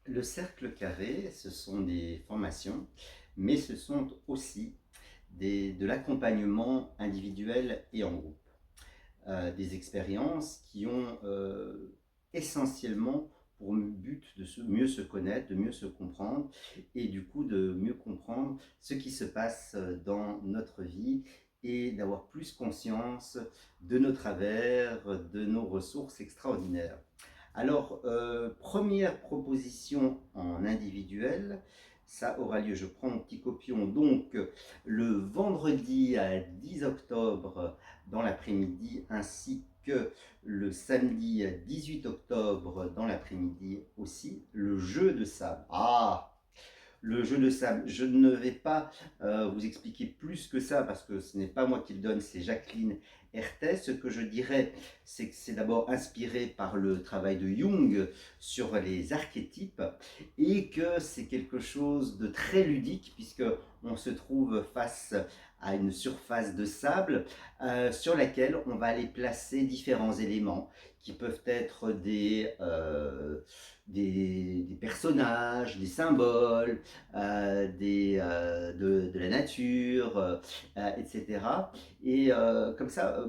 Le cercle carré, ce sont des formations, mais ce sont aussi de l'accompagnement individuel et en groupe. Des expériences qui ont essentiellement pour but de mieux se connaître, de mieux se comprendre et du coup de mieux comprendre ce qui se passe dans notre vie et d'avoir plus conscience de nos travers, de nos ressources extraordinaires. Alors, première proposition en individuel, ça aura lieu, je prends mon petit copion, donc le vendredi 10 octobre dans l'après-midi, ainsi que le samedi 18 octobre dans l'après-midi aussi, le jeu de sable. Ah, le jeu de sable. Je ne vais pas vous expliquer plus que ça parce que ce n'est pas moi qui le donne, c'est Jacqueline Hertet. Ce que je dirais, c'est que c'est d'abord inspiré par le travail de Jung sur les archétypes et que c'est quelque chose de très ludique puisque on se trouve face à une surface de sable sur laquelle on va aller placer différents éléments qui peuvent être des personnages, des symboles, de la nature, etc. Et comme ça,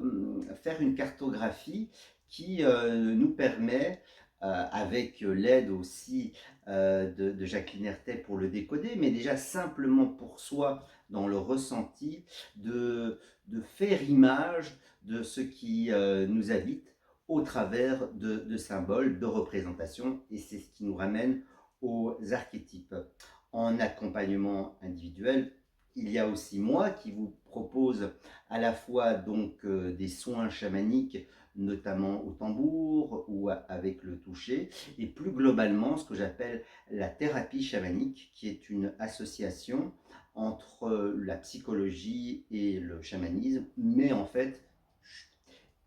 faire une cartographie qui nous permet, avec l'aide aussi de Jacqueline Hertet pour le décoder, mais déjà simplement pour soi, dans le ressenti, de faire image de ce qui nous habite au travers de symboles, de représentations, et c'est ce qui nous ramène aux archétypes. En accompagnement individuel, il y a aussi moi qui vous propose à la fois donc des soins chamaniques, notamment au tambour ou avec le toucher, et plus globalement ce que j'appelle la thérapie chamanique, qui est une association entre la psychologie et le chamanisme, mais en fait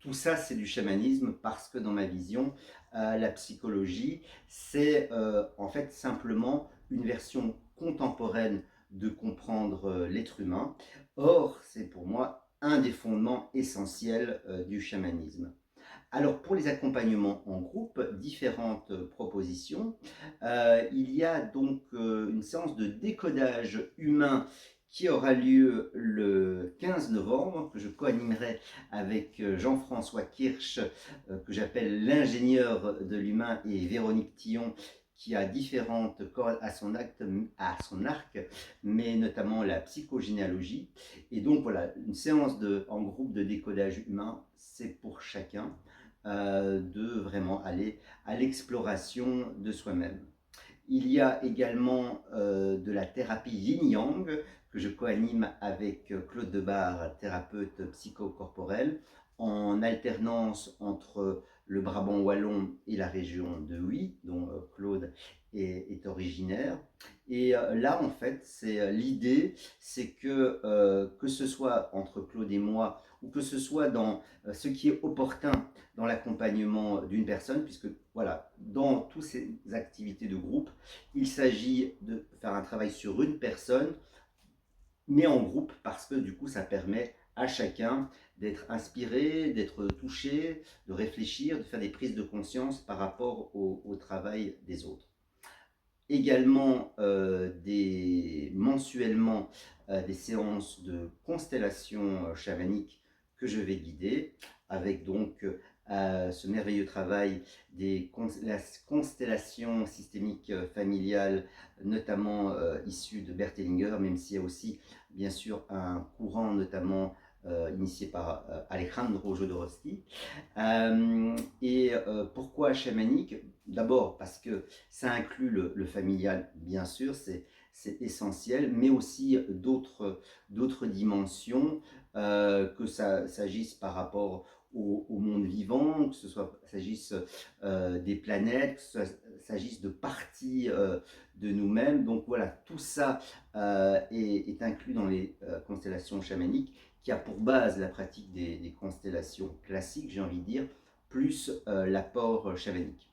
tout ça, c'est du chamanisme parce que dans ma vision, la psychologie, c'est en fait simplement une version contemporaine de comprendre l'être humain. Or, c'est pour moi un des fondements essentiels du chamanisme. Alors, pour les accompagnements en groupe, différentes propositions. Il y a donc une séance de décodage humain qui aura lieu le 15 novembre, que je co-animerai avec Jean-François Kirsch, que j'appelle l'ingénieur de l'humain, et Véronique Tillon, qui a différentes cordes à son arc, mais notamment la psychogénéalogie. Et donc voilà, une séance en groupe de décodage humain, c'est pour chacun de vraiment aller à l'exploration de soi-même. Il y a également de la thérapie yin-yang que je co-anime avec Claude Debar, thérapeute psychocorporel, en alternance entre le Brabant wallon et la région de Huy, dont Claude est originaire. Et là, en fait, c'est l'idée, c'est que ce soit entre Claude et moi, ou que ce soit dans ce qui est opportun dans l'accompagnement d'une personne, puisque voilà, dans toutes ces activités de groupe, il s'agit de faire un travail sur une personne, mais en groupe, parce que du coup, ça permet à chacun d'être inspiré, d'être touché, de réfléchir, de faire des prises de conscience par rapport au travail des autres. Également mensuellement des séances de constellation chamanique que je vais guider, avec donc ce merveilleux travail la constellation systémique familiale, notamment issue de Bert Hellinger, même s'il y a aussi bien sûr un courant notamment initié par Alejandro Jodorowsky. Pourquoi chamanique? D'abord parce que ça inclut le familial, bien sûr, c'est essentiel, mais aussi d'autres dimensions, que ça s'agisse par rapport au monde vivant, que ce soit s'agisse des planètes, que ça s'agisse de parties de nous-mêmes. Donc voilà, tout ça est inclus dans les constellations chamaniques, qui a pour base la pratique des constellations classiques, j'ai envie de dire, plus l'apport chamanique.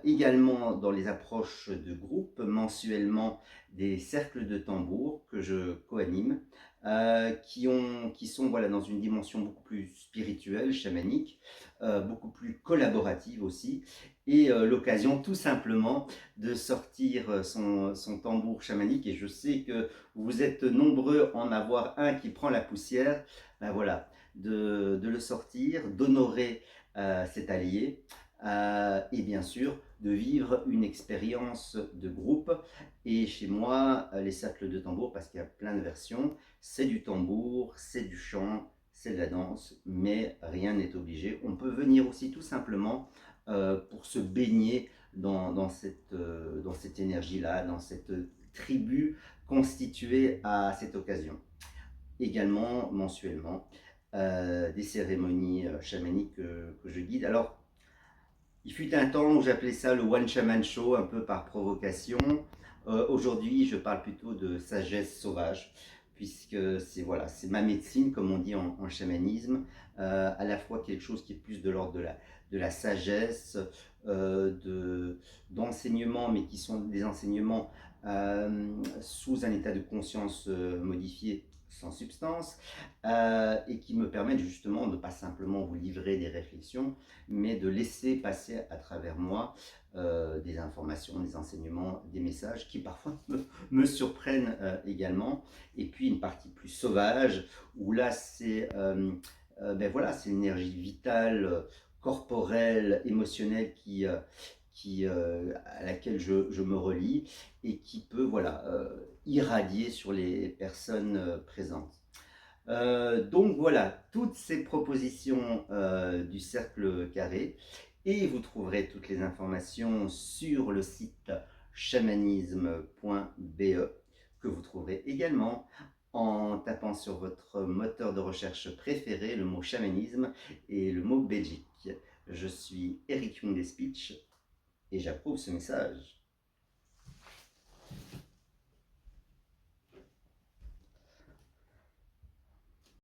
Également dans les approches de groupe, mensuellement des cercles de tambour que je co-anime qui sont voilà, dans une dimension beaucoup plus spirituelle, chamanique, beaucoup plus collaborative aussi, et l'occasion tout simplement de sortir son tambour chamanique. Et je sais que vous êtes nombreux à en avoir un qui prend la poussière. Ben voilà, de le sortir, d'honorer cet allié, et bien sûr de vivre une expérience de groupe. Et chez moi, les cercles de tambour, parce qu'il y a plein de versions, c'est du tambour, c'est du chant, c'est de la danse, mais rien n'est obligé. On peut venir aussi tout simplement pour se baigner dans cette énergie-là, dans cette tribu constituée à cette occasion. Également, mensuellement, des cérémonies chamaniques que je guide. Alors, il fut un temps où j'appelais ça le One Shaman Show, un peu par provocation. Aujourd'hui, je parle plutôt de sagesse sauvage, puisque c'est voilà, c'est ma médecine, comme on dit en chamanisme, à la fois quelque chose qui est plus de l'ordre de la sagesse, d'enseignements, mais qui sont des enseignements sous un état de conscience modifié, sans substance, et qui me permettent justement de pas simplement vous livrer des réflexions, mais de laisser passer à travers moi des informations, des enseignements, des messages qui parfois me surprennent également. Et puis une partie plus sauvage, où là c'est ben voilà, c'est l'énergie vitale, corporelle, émotionnelle à laquelle je me relie et qui peut voilà, irradier sur les personnes présentes. Donc voilà, toutes ces propositions du cercle carré, et vous trouverez toutes les informations sur le site chamanisme.be, que vous trouverez également en tapant sur votre moteur de recherche préféré le mot chamanisme et le mot Belgique. Je suis Eric Young des Speech et j'approuve ce message.